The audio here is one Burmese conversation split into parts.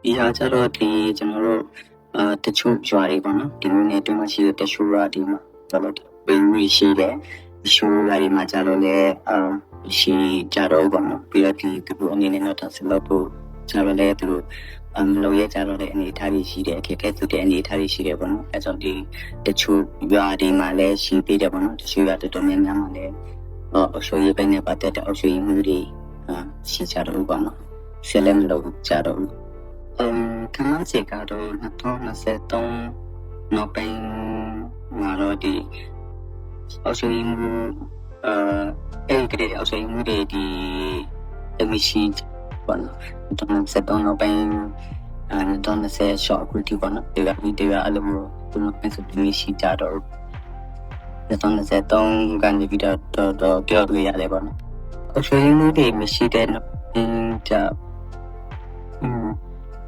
ဒီဟာကျတော့ကျွန်တော်တို့တချို့ရွာတွေပေါ့နော်ဒီလိုနဲ့တွင်းမှာရှိတဲ့တချို့ရွာတွေမှာတော်တော်ဝင်ပြီးရှိတယ်ဒီရှိုးရွာတွေမှာကျတော့လည်းရှိကြတော့ပေါ့နော်ပြီးတော့သူတို့အနေနဲ့တော့ဆက်လုပ်ဖို့ကျတော့လည်းသူတို့မလုပ်ရကြတော့တဲ့အနေအထားတွေရှိတယ်အခက်အခဲဆိုတဲ့အနေအထားတွေရှိတယ်ပေါ့နော်အဲကြောင့်ဒီတချို့ရွာတွေမှာလည်းရှိသေးတယ်ပေါ့နော်တချို့ရွာတော်တော်များများမှာလည်းအုပ်ချုပ်ရေးပိုင်းနဲ့ပတ်သက်တဲ့အုပ်ချုပ်ရေးမှုတွေရှိကြတော့ပေါ့နော်ဆက်လည်းမလုပ်ကြတော့ဘူးခမန်းစီကတော့2023နောက်ပိုင်းမှာတော့ဒီအောက်ရှိမှုအဲ့ဒီအောက်ရှိမှုတွေဒီအမရှိပေါ့နော်2023နောက်ပိုင်းတော့20ရှော့ကူတီပေါ့နော်ဒီကဒီအလိုမျိုးသူတို့ပြန်ဆိုပြီးရှိကြတော့2023ကနေပြီးတော့ပြောလို့ရတယ်ပေါ့နော်အောက်ရှိမှုတွေမရှိတဲ့ကြ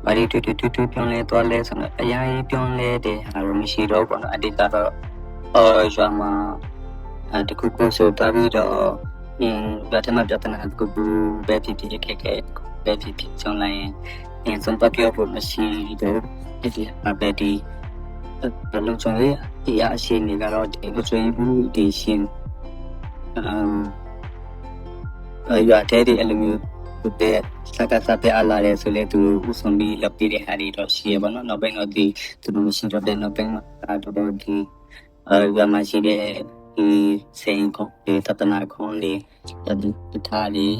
ဘာတွေတူပြောင်းလဲသွားလဲဆိုတော့အရာကြီးပြောင်းလဲတဲ့ဟာတော့မရှိတော့ဘူးနော်အတိတ်ကတော့ရွာမှာတခုခုဆိုတော့ပြီးတော့ဘာတမပြတ်တဲ့ကူဘယ်ဖြစ်ဖြစ်ခဲ့ဘယ်ဖြစ်ဖြစ်ကျောင်းလိုက်ရင်ဆုံးပပြောဖို့မရှိတော့ဒီအဘဒီဘယ်လိုချင်လဲဒီအရှိနေကတော့ဒီလိုချင်ဘူးဒီရှင်ရွာတဲ့ဒီအလိုမျိုးတဲ့စကားစပြအလာရဲဆိုလေသူဥဆောင်ပြီးလုပ်ပြတဲ့ဟာတွေတော့ရှိရပါတော့နောက်ပိုင်းတော့ဒီသူတို့မရှိတော့တဲ့နောက်ပိုင်းမှာတော့ဒီရွာမှာရှိတဲ့ဒီစိန်ကိုဒီတတနာခွန်လေးဒီထားလေး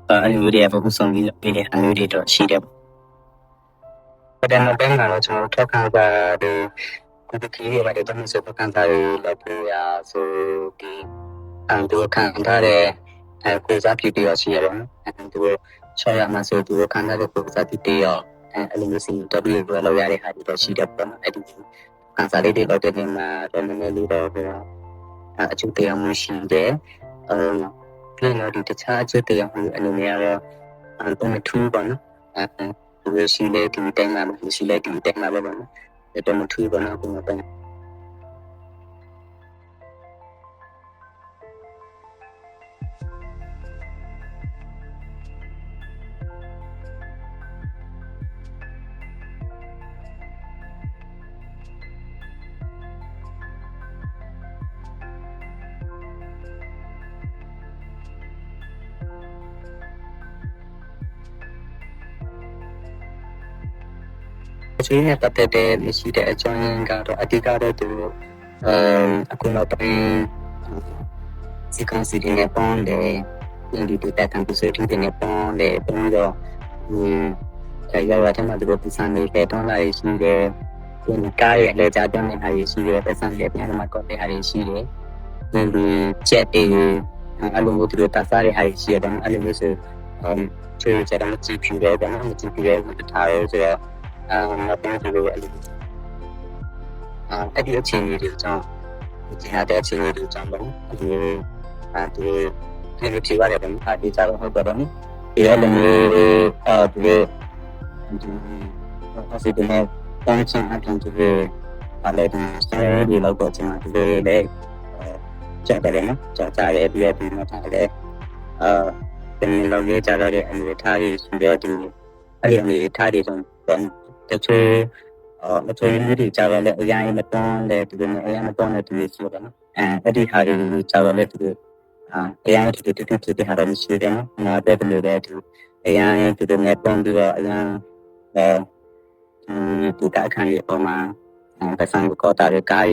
အဲ့လိုတွေပေါ့ဥဆောင်ပြီးလုပ်ပြတဲ့အားတွေတော့ရှိတယ်ပေါ့တဲ့နောက်ပိုင်းမှာတော့ကျွန်တော်ထောက်ခံပါဒီကလေးတွေပါတယ်တော့မျိုးထောက်ခံတာလုပ်ပြရဆိုဒီသူခံထားတဲ့ကိုစားဖြစ်ပြီးတော့ရှိရတယ်နော်သူချောရမှာဆိုသူခံထားတဲ့ကိုစားဖြစ်ပြီးတော့အဲ့လိုမျိုးစီ W လောက်ရတဲ့ဟာတွေတော့ရှိတယ်ပေါ့နော်အဲ့ဒီခံစားလေးတွေတော့တဲ့မှာတော့နည်းနည်းလေးတော့အကျိုးတရားမရှိတယ်ပြီးတော့ဒီတခြားအကျိုးတရားမှုအနေနဲ့ကတော့မထူးပါနော်ဒီရှိလေဒီတိုင်းမှာရှိလေဒီတိုင်းမှာပဲပေါ့နော်အဲ့တော့မထူးပါနော်ဘုံပဲဆွေးနွေးပတ်သက်တဲ့ရှိတဲ့အကြောင်းရင်းကတော့အဓိကတော့သူအခုနောက်ပိုင်းစီကံစီတွေနဲ့ပေါင်းတယ်ဒီတက်ကန်ပစတီတွေနဲ့ပေါင်းတယ်ပြီးတော့ရတဲ့မှာသူတို့ပစံနေတဲ့တော့လာရှိတယ်ဒီကားရဲ့လေကြာတဲ့ဟာရှိတယ်ပစံရဲ့ပြန်မှာကောက်တဲ့ဟာရှိတယ်ဒီချက်တွေအလုံးတို့တို့တစားတဲ့ဟာရှိတယ်အလုံးလို့ဆိုချွေးကြတဲ့ကြည့်ပြတယ်ဒါမှမကြည့်ပြတယ်ထားရဲဆိုတော့နောက်ပိုင်းဆိုတော့အဲ့ဒီအချင်းကြီးတွေကြောင့်ဒီဟာတဲ့အချင်းကြီးတွေကြောင့်ပေါ့ဒီဖြေရတယ်ဗျာဒီကြတော့ဟုတ်တော့နော်ဒီလည်းဒီအစီအစဉ်နဲ့တန်းချင်အပြန်တူပါလေဒီစရဒီလောက်တော့ကျွန်တော်ဒီလေချက်တယ်နော်ချက်တယ်ပြီးတော့ထားတယ်ဒီလောက်လေးကြတော့တဲ့အနေထားကြီးဆိုတော့ဒီအဲ့ဒီအနေထားတွေဆိုတချို့မထွေးမှုတွေကြတော့လေအရင်မတွန်းတဲ့ဒီလိုအရင်မတွန်းတဲ့ဒီလိုဆိုတော့နော်အဲ့ဒီဟာတွေကြတော့လေဒီအရင်တူဖြစ်တဲ့ဟာတွေရှိတယ်နော်ငါတဲ့ဘယ်လိုလဲဒီအရင်တူနဲ့တွန်းပြီးတော့အရင်ဒီကအခန်းကြီးပေါ်မှာပတ်စံကိုတာရကား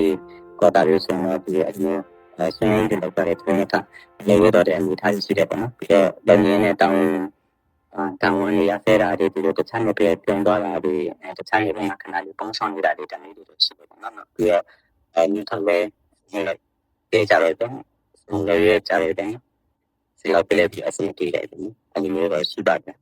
ကိုတာရဆိုတော့ဒီအရင်ဆင်းရဲတဲ့လောက်တဲ့ပုံနဲ့လေဝတော့တဲ့အနေထားရှိတယ်ပေါ့နော်ပြီးတော့လက်ငင်းနဲ့တောင်းဝန်ရဖဲတာတွေဒီလိုတခြားနေပြန်သွားတာတွေတခြားနေမှာခဏလေးပေါင်းဆောင်နေတာတွေတမျိုးတွေရှိတယ်ပေါ့နော်ပြီးတော့မြတ်ထလဲတေးကြတယ်ပေါ့လေကြတယ်စီလောက်ပြလဲပြီးအစီအတီးတယ်အဲ့ဒီမျိုးတော့ရှိပါတယ်